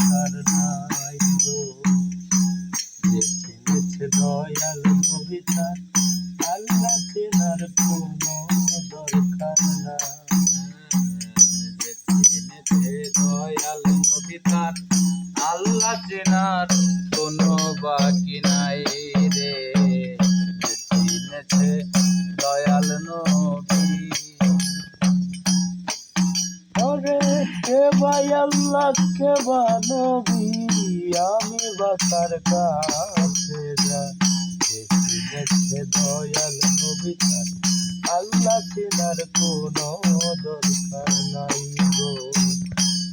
দরকার নাই গো। যে চিনেছে দয়াল নবী তার আল্লাহ চেনার কোনো দরকার নাই। যে চিনেছে দয়াল নবী তার আল্লাহ চেনার কোনো বাকি নাই রে। যে চিনেছে দয়াল নবী। ওরে কে ভাই আল্লাহ কে বা নবী, আমি বা কার কাছে যাই। যে চিনেছে দয়াল নবী তার আল্লাহ চেনার কোনো দরকার নাই গো।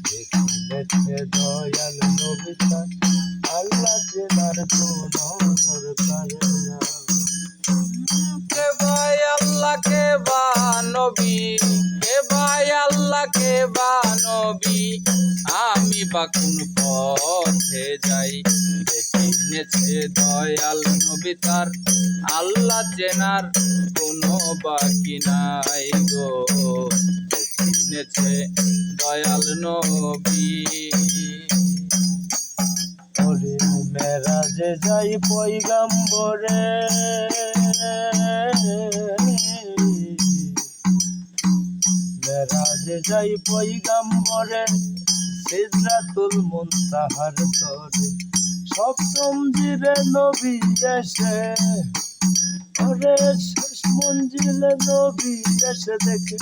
যে চিনেছে দয়াল নবী তার আল্লাহ চেনার কোনো দরকার নাই। কে ভাই আল্লাহ কে বা নবী, কে ভাই আল্লাহ কে বা নবী, আমি বা কোন পথে যাই। যে চিনেছে দয়াল নবী তার আল্লাহ চেনার কোনো বাকি নাই গো। যে চিনেছে দয়াল নবী। ওরে মেরাজে যাই পয়গাম্বরে, মেরাজে যাই পয়গাম্বরে, সিদরাতুল মুনতাহার তরে সপ্তম জিরে নবী এসে। ওরে শেষ মঞ্জিলে নবী এসে দেখে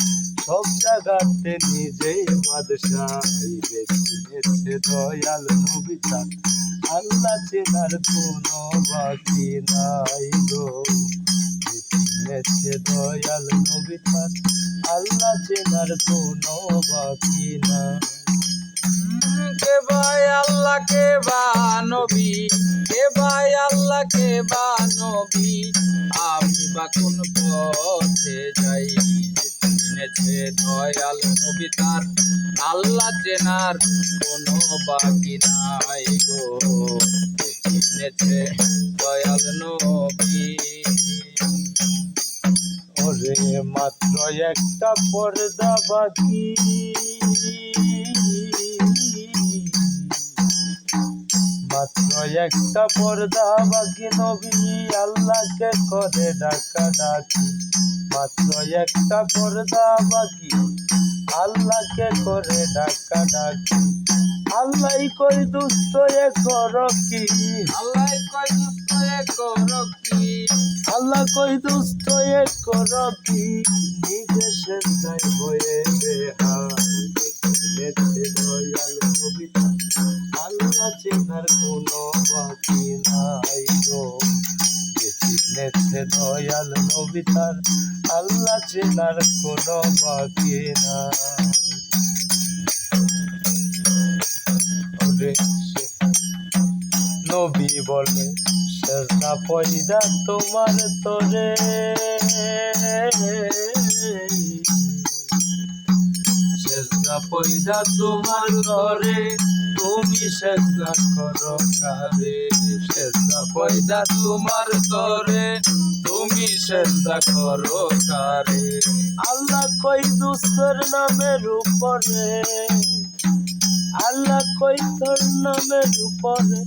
সব জায়গাতে নিজেই বাদশাহী। যে চিনেছে দয়াল নবী তার আল্লাহ চেনার কোনো বাকি নাই গো। যে চিনেছে দয়াল নবী তার আল্লাহ চেনার কোনো বাকি নাই। কে ভাই আল্লাহ কে বা নবী, কে ভাই আল্লাহ কে বা নবী, আমি বা কোন পথে যাই। যে চিনেছে দয়াল নবী তার আল্লাহ চেনার কোনো বাকি নাই গো। যে চিনেছে দয়াল নবী। ওরে মাত্র একটা পর্দা বাকি, মাত্র একটা পর্দা বাকি নবী আল্লাহকে করে ডাকা ডাকি। মাত্র একটা পর্দা বাকি আল্লাহকে করে ডাকা ডাকি। আল্লাহ কই দুস্থ এ কর কি, আল্লাহ কয় দুষ্ট এ করো কি, আল্লাহ কই দুস্থ এ কর কি, নিজে সেন্দাই হয়ে বেহাল। দেখে দয়াল নবী তার আল্লাহ চেনার কোনো বাকি নাই গো। যে চিনেছে দয়াল নবী তার আল্লাহ চেনার কোনো বাকি নাই। ওরে নবী বলে সেজদা পয়দা তোমার তরে, সেজদা পয়দা তোমার তরে, তুমি সেজদা করো কারে। সেজদা পয়দা তোমার তরে, তুমি সেজদা করো কারে। আল্লাহ কই দুস্তর নামের উপরে, আল্লাহ কই তোর নামের উপরে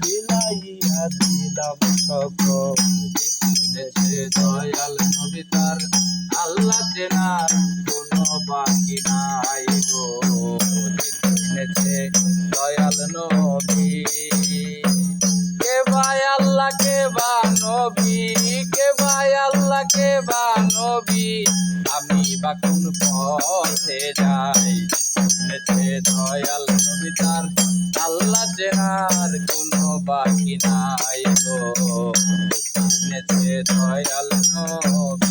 বিলাইয়া দিলাম সকল। চিনেছে দয়াল নবী তার আল্লাহ চেনার কোনো বাকি নাই গো। যে চিনেছে দয়াল নবী। কে ভাই আল্লাহ কে বা নবী, কে ভাই আল্লাহ কে বা নবী, আমি বা কোন পথে যাই। চিনেছে দয়াল নবী তার আল্লাহ চেনার কোনো বাকি নাই গো। চিনেছে দয়াল নবী।